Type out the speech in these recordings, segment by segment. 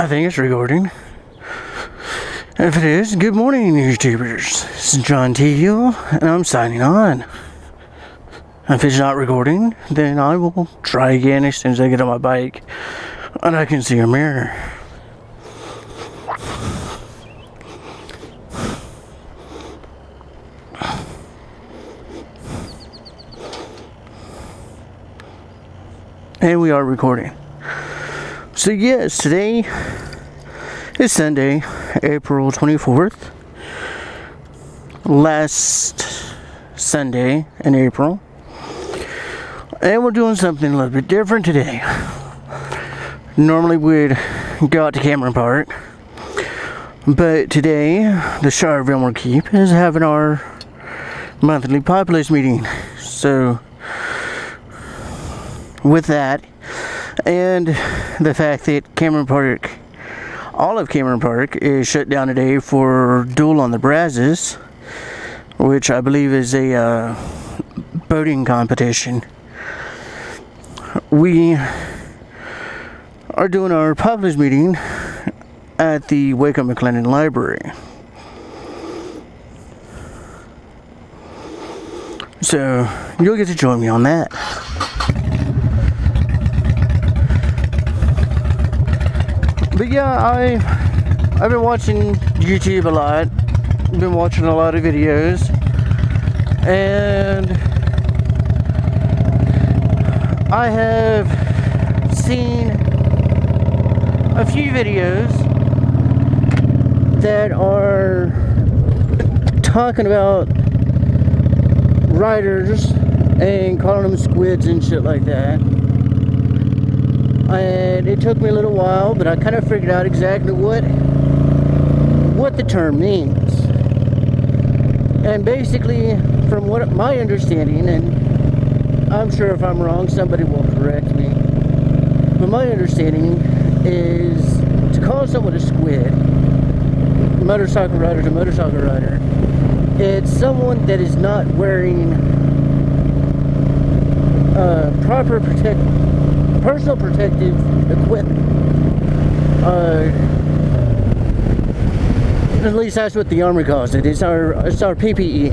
I think it's recording. If it is, good morning, YouTubers. This is Jon T-Gill, and I'm signing on. If it's not recording, then I will try again as soon as I get on my bike and I can see a mirror. And we are recording. So yes, today is Sunday, April 24th. Last Sunday in April. And we're doing something a little bit different today. Normally we'd go out to Cameron Park. But today, the Shire of Elmer Keep is having our monthly populace meeting. So, with that, and the fact that Cameron Park, all of Cameron Park, is shut down today for Duel on the Brazos, which I believe is a boating competition. We are doing our populace meeting at the Waco-McLennan Library. So, you'll get to join me on that. But yeah, I've been watching YouTube a lot. I've been watching a lot of videos. And I have seen a few videos that are talking about riders and calling them squids and shit like that. And it took me a little while, but I kind of figured out exactly what the term means. And basically, from what my understanding, and I'm sure if I'm wrong, somebody will correct me, but my understanding is to call someone a squid, a motorcycle rider to motorcycle rider, it's someone that is not wearing proper personal protective equipment. At least that's what the Army calls it. It's our PPE,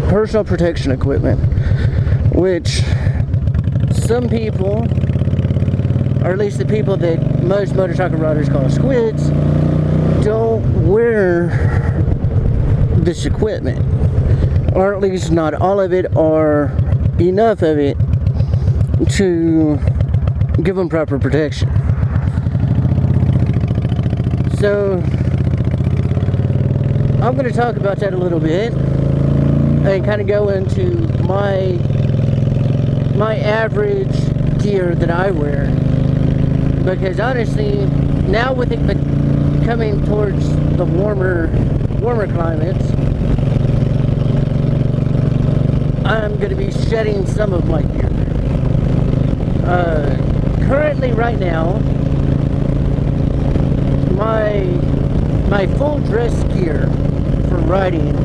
personal protection equipment, which some people, or at least the people that most motorcycle riders call squids, don't wear this equipment, or at least not all of it, or enough of it to give them proper protection. So I'm going to talk about that a little bit and kind of go into my average gear that I wear, because honestly, now with it coming towards the warmer climates, I'm going to be shedding some of my gear. Currently, right now, my full dress gear for riding,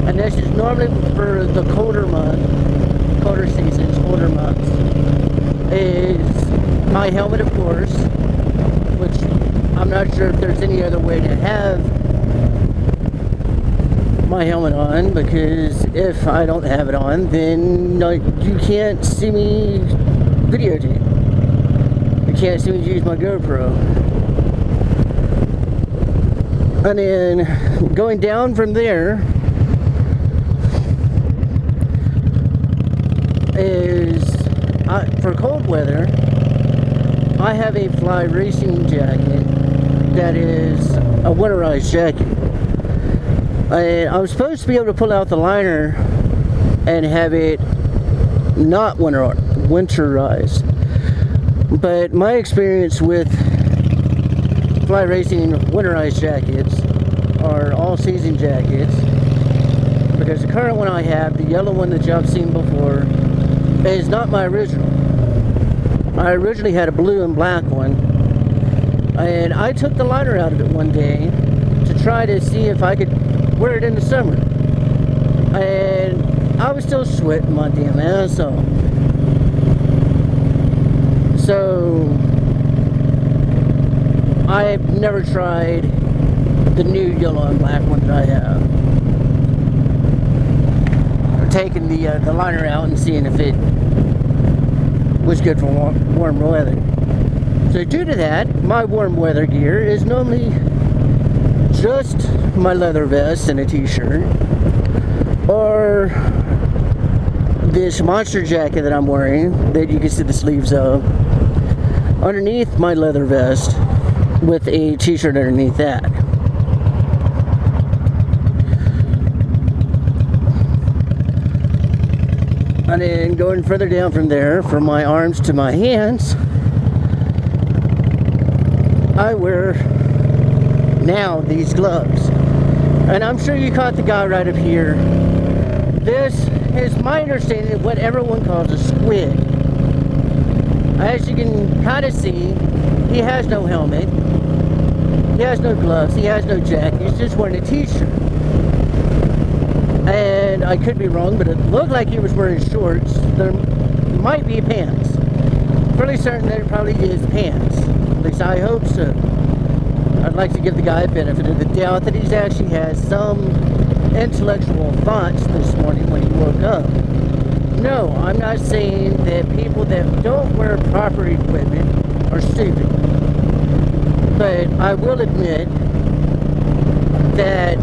and this is normally for the colder seasons, colder months, is my helmet, of course, which I'm not sure if there's any other way to have my helmet on, because if I don't have it on, then you can't see me videotape. You can't see me use my GoPro. And then going down from there is, for cold weather, I have a fly racing jacket that is a winterized jacket. And I was supposed to be able to pull out the liner and have it not winterized. But my experience with fly racing winterized jackets are all-season jackets, because the current one I have, the yellow one that y'all have seen before, is not my original. I originally had a blue and black one, and I took the liner out of it one day to try to see if I could wear it in the summer, and I was still sweating my damn ass off. So I've never tried the new yellow and black one that I have. Or taking the liner out and seeing if it was good for warm weather. So due to that, my warm weather gear is normally just my leather vest and a t-shirt, or this monster jacket that I'm wearing that you can see the sleeves of underneath my leather vest with a t-shirt underneath that. And then going further down from there, from my arms to my hands, I wear now these gloves. And I'm sure you caught the guy right up here. This is my understanding of what everyone calls a squid. As you can kind of see, he has no helmet, he has no gloves, he has no jacket, he's just wearing a t-shirt. And I could be wrong, but it looked like he was wearing shorts. There might be pants. Fairly certain that it probably is pants. At least I hope so. I'd like to give the guy a benefit of the doubt that he's actually had some intellectual thoughts this morning when he woke up. No, I'm not saying that people that don't wear proper equipment are stupid. But I will admit that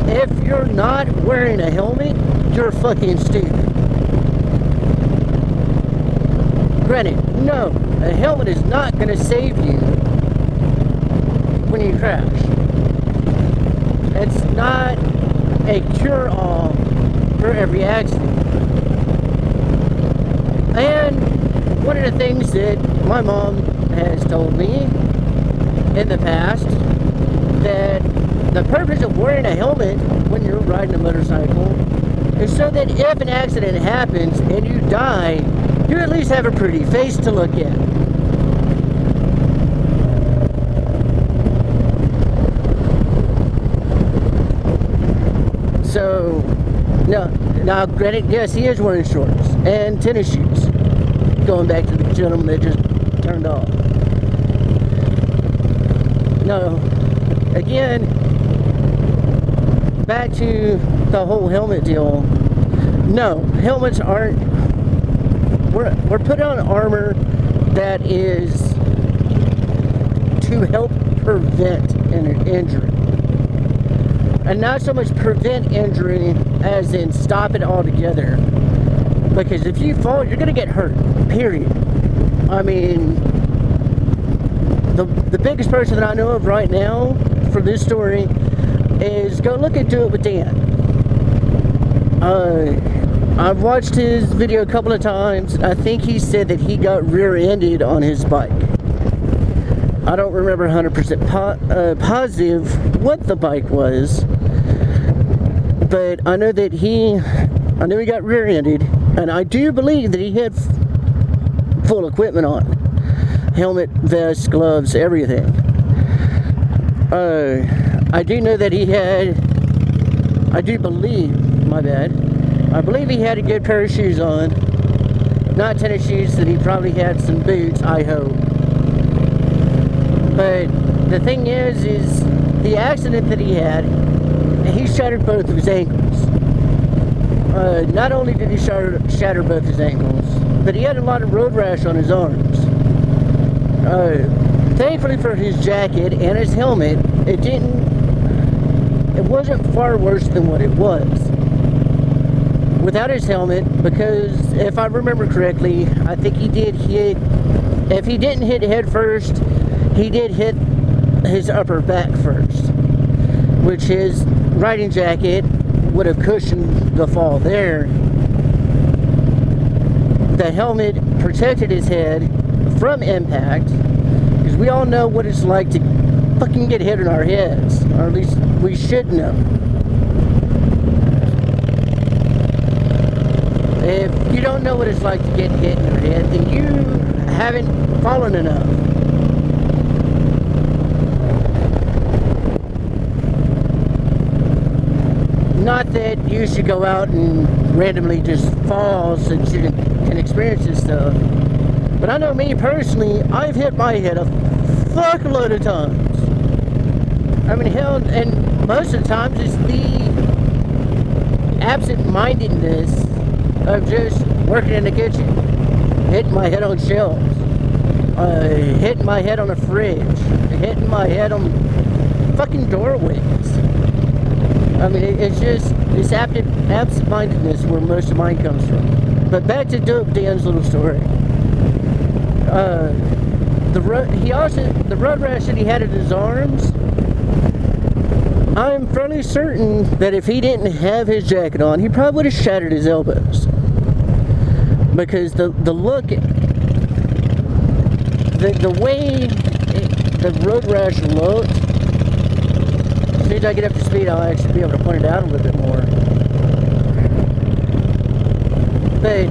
if you're not wearing a helmet, you're fucking stupid. Granted, no, a helmet is not going to save you when you crash. It's not a cure-all for every accident. And one of the things that my mom has told me in the past, that the purpose of wearing a helmet when you're riding a motorcycle is so that if an accident happens and you die, you at least have a pretty face to look at. So, now granted, yes, he is wearing shorts and tennis shoes. Going back to the gentleman that just turned off. No, again, back to the whole helmet deal. No, helmets aren't. We're putting on armor that is to help prevent an injury, and not so much prevent injury as in stop it altogether. Because if you fall, you're gonna get hurt. Period. I mean, the biggest person that I know of right now for this story is go look into it with Dan. I've watched his video a couple of times. I think he said that he got rear-ended on his bike. I don't remember 100% positive what the bike was, but I know that he got rear-ended, and I do believe that he had full equipment on. Helmet, vest, gloves, everything. I do know that he had, I believe he had a good pair of shoes on. Not tennis shoes, that he probably had some boots, I hope. But the thing is the accident that he had, he shattered both of his ankles. Not only did he shatter both his ankles, but he had a lot of road rash on his arms. Thankfully for his jacket and his helmet, it wasn't far worse than what it was without his helmet, because if I remember correctly, I think he did hit, if he didn't hit head first, he did hit his upper back first, which his riding jacket would have cushioned the fall there. The helmet protected his head from impact, because we all know what it's like to fucking get hit in our heads, or at least we should know. If you don't know what it's like to get hit in your head, then you haven't fallen enough. Not that you should go out and randomly just fall since you can experience this stuff. But I know me personally, I've hit my head a fuckload of times. I mean, hell, and most of the times it's the absent-mindedness of just working in the kitchen, hitting my head on shelves, hitting my head on a fridge, hitting my head on fucking doorways. I mean, it's absent-mindedness where most of mine comes from. But back to Dope Dan's little story. The road rash that he had in his arms, I'm fairly certain that if he didn't have his jacket on, he probably would have shattered his elbows. Because the look, the way the road rash looked, as soon as I get up to speed, I'll actually be able to point it out a little bit more. But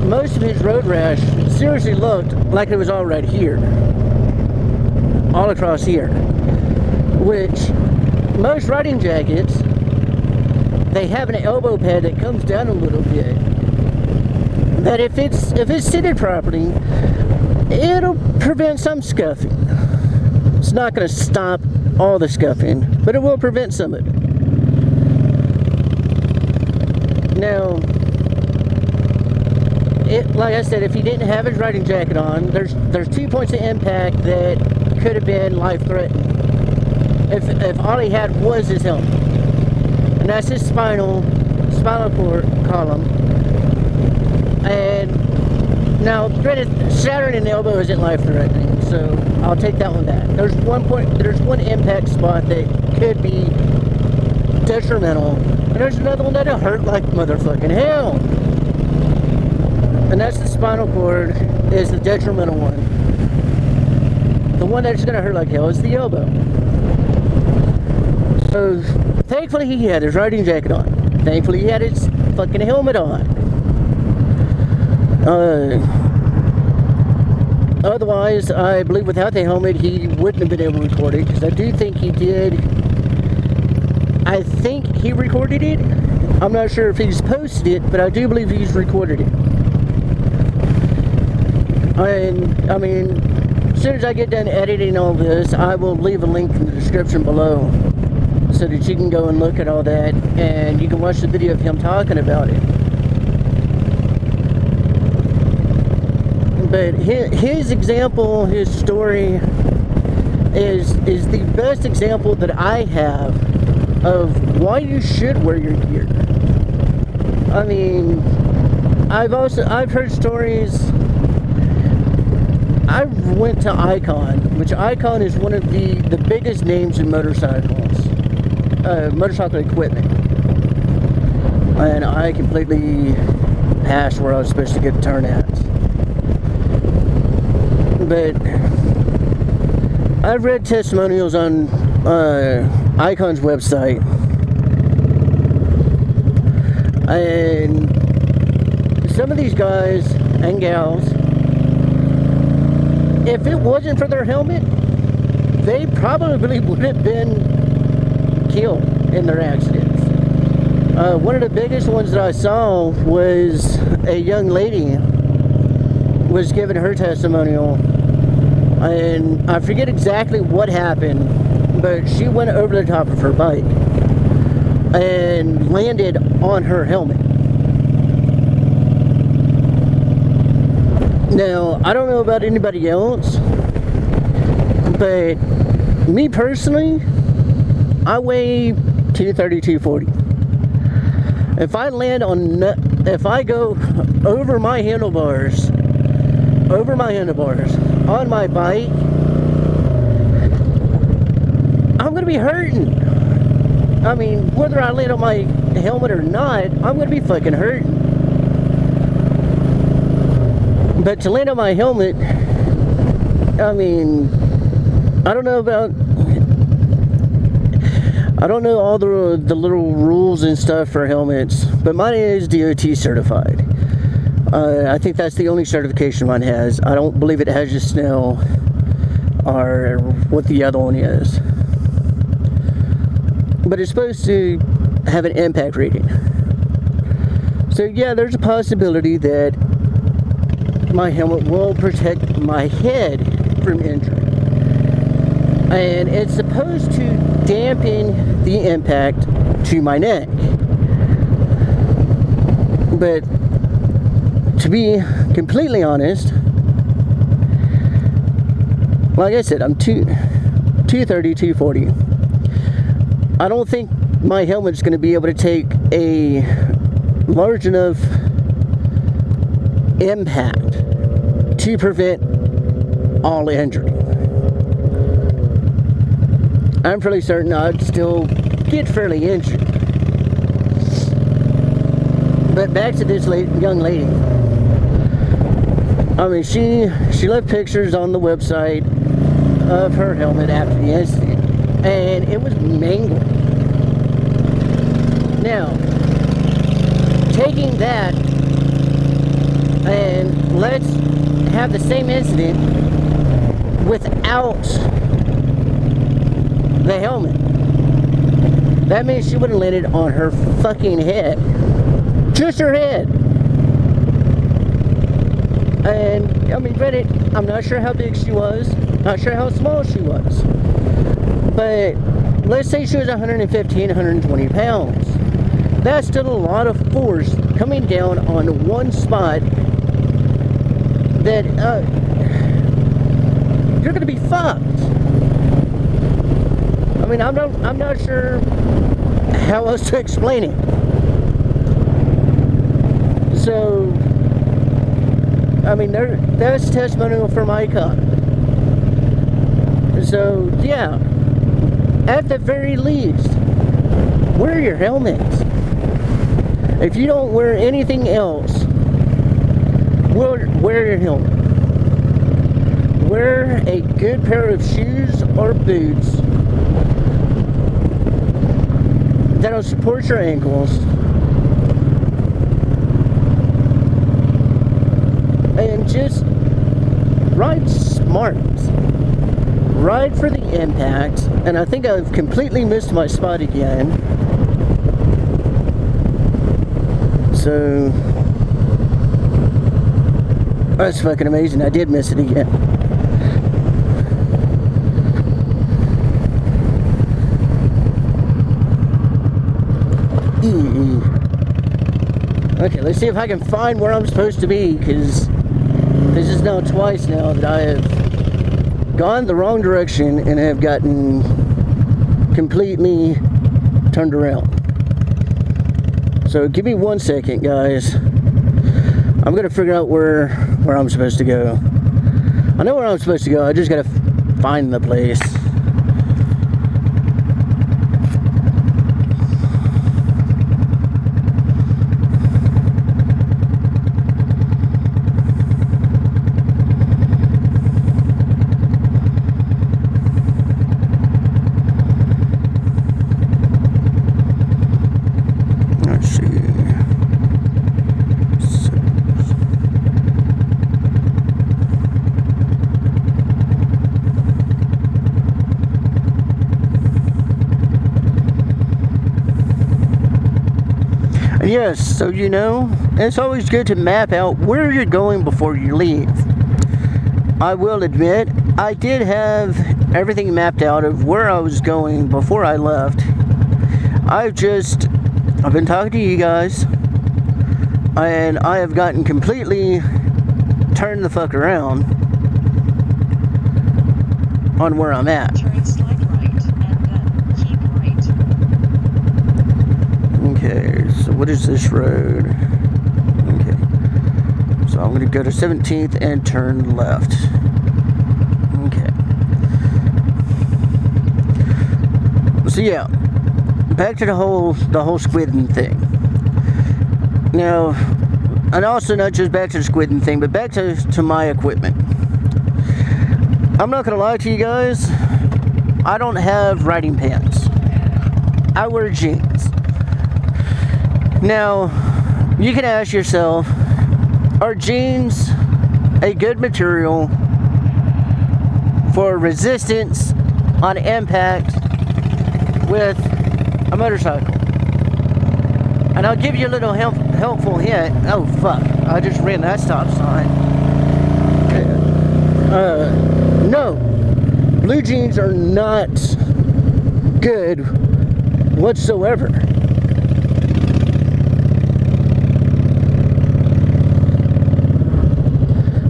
most of his road rash seriously looked like it was all right here. All across here. Which, most riding jackets, they have an elbow pad that comes down a little bit. That if it's seated properly, it'll prevent some scuffing. It's not going to stop all the scuffing, but it will prevent some of it. Now, like I said, if he didn't have his riding jacket on, there's 2 points of impact that could have been life-threatening. If all he had was his helmet, and that's his spinal cord column. And now, granted, shattering an elbow isn't life-threatening, so I'll take that one back. There's one impact spot that could be detrimental, and there's another one that'll hurt like motherfucking hell. And that's the spinal cord, is the detrimental one. The one that's gonna hurt like hell is the elbow. So, thankfully he had his riding jacket on. Thankfully he had his fucking helmet on. Otherwise, I believe without the helmet, he wouldn't have been able to record it, because I do think he did. I think he recorded it. I'm not sure if he's posted it, but I do believe he's recorded it. And, I mean, as soon as I get done editing all this, I will leave a link in the description below so that you can go and look at all that, and you can watch the video of him talking about it. But his example, his story, is the best example that I have of why you should wear your gear. I mean, I've heard stories. I went to Icon, which Icon is one of the biggest names in motorcycles, motorcycle equipment. And I completely passed where I was supposed to get the turn at. But I've read testimonials on Icon's website, and some of these guys and gals, if it wasn't for their helmet, they probably would have been killed in their accidents. One of the biggest ones that I saw was a young lady was giving her testimonial, and I forget exactly what happened, but she went over the top of her bike and landed on her helmet. Now, I don't know about anybody else, but me personally, I weigh 230, 240. If I go over my handlebars on my bike, I'm going to be hurting. I mean, whether I land on my helmet or not, I'm going to be fucking hurting. But to land on my helmet, I mean, I don't know all the little rules and stuff for helmets, but mine is DOT certified. I think that's the only certification mine has. I don't believe it has just Snell or what the other one is. But it's supposed to have an impact rating. So yeah, there's a possibility that my helmet will protect my head from injury. and it's supposed to dampen the impact to my neck. But to be completely honest, like I said, I'm 230, 240. I don't think my helmet's going to be able to take a large enough impact to prevent all injury. I'm fairly certain I'd still get fairly injured. But back to this young lady. I mean, she left pictures on the website of her helmet after the incident, and it was mangled. Now, taking that, and let's have the same incident without the helmet. That means she would have landed on her fucking head. Just her head. And, I mean, granted, I'm not sure how big she was, not sure how small she was. But let's say she was 115, 120 pounds. That's still a lot of force coming down on one spot that you're going to be fucked. I mean, I'm not sure how else to explain it. So, I mean, that's testimonial for my cop. So, yeah, at the very least, wear your helmets. If you don't wear anything else, wear your helmet. Wear a good pair of shoes or boots that'll support your ankles. And just ride smart. Ride for the impact. And I think I've completely missed my spot again. So that's fucking amazing. I did miss it again. Okay, let's see if I can find where I'm supposed to be, because this is now twice now that I have gone the wrong direction and have gotten completely turned around. So give me 1 second, guys. I'm gonna figure out where I'm supposed to go. I know where I'm supposed to go, I just gotta find the place. Yes, so you know, it's always good to map out where you're going before you leave. I will admit, I did have everything mapped out of where I was going before I left. I've been talking to you guys, and I have gotten completely turned the fuck around on where I'm at. Turn slight right and keep right. Okay, so what is this road? Okay, so I'm going to go to 17th and turn left. Okay. So yeah, back to the whole squidding thing. Now, and also not just back to the squidding thing, but back to my equipment. I'm not going to lie to you guys, I don't have riding pants. I wear jeans. Now, you can ask yourself, are jeans a good material for resistance on impact with a motorcycle? And I'll give you a little helpful hint. Oh fuck, I just ran that stop sign. No, Blue jeans are not good whatsoever.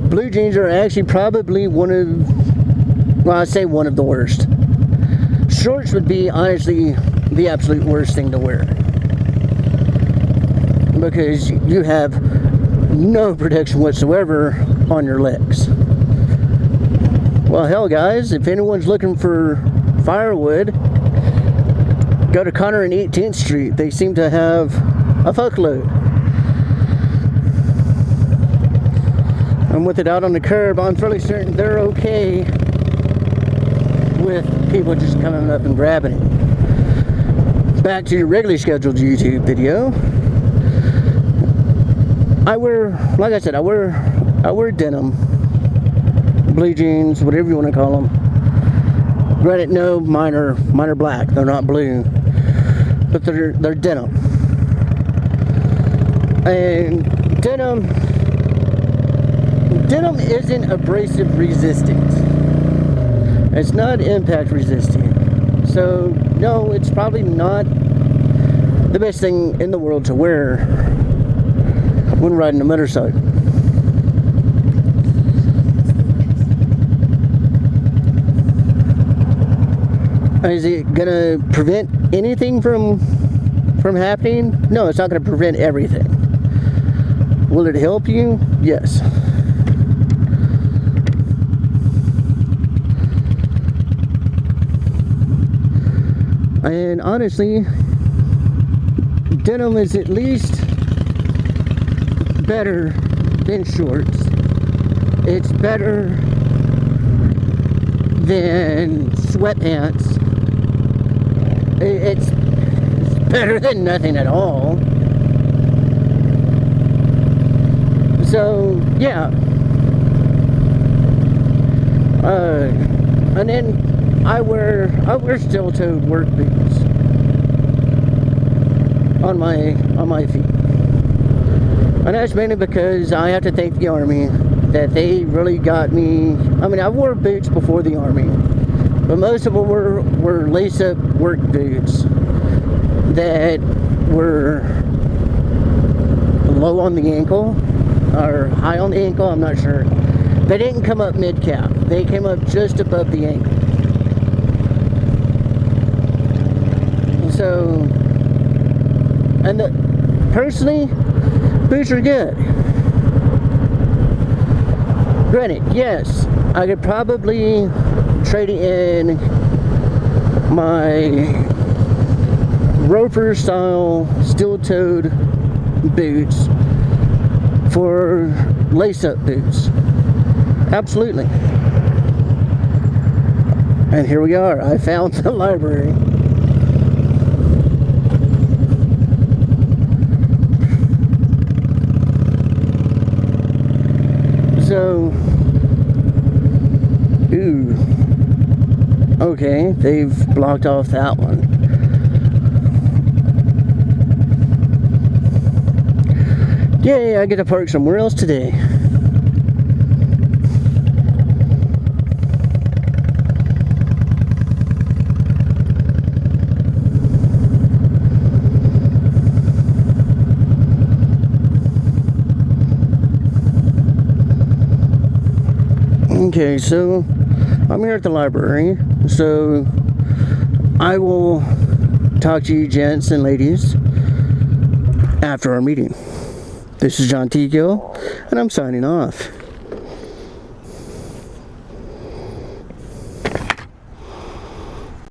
Blue jeans are actually probably one of, well, I say one of the worst. Shorts would be honestly the absolute worst thing to wear, because you have no protection whatsoever on your legs. Well, hell, guys, if anyone's looking for firewood, go to Connor and 18th Street. They seem to have a fuckload. And with it out on the curb, I'm fairly certain they're okay with people just coming up and grabbing it. Back to your regularly scheduled YouTube video. I wear, like I said, I wear denim, blue jeans, whatever you want to call them. Granted, no, mine are black. They're not blue, but they're denim. And denim isn't abrasive resistant. It's not impact resistant. So no, it's probably not the best thing in the world to wear when riding a motorcycle. Is it gonna prevent anything from happening? No, it's not gonna prevent everything. Will it help you? Yes. And honestly, denim is at least better than shorts. It's better than sweatpants. It's better than nothing at all. So yeah. And then I wear steel-toed work boots on my feet. And that's mainly because I have to thank the Army that they really got me. I mean, I wore boots before the Army, but most of them were lace-up work boots that were low on the ankle or high on the ankle, I'm not sure. They didn't come up mid-calf. They came up just above the ankle. So, and personally, boots are good. Granted, yes, I could probably trade in my Roper style steel-toed boots for lace-up boots. Absolutely. And here we are. I found the library. So, ooh, okay, they've blocked off that one. Yay, I get to park somewhere else today. Okay, so I'm here at the library, so I will talk to you gents and ladies after our meeting. This is Jon T-Gill, and I'm signing off.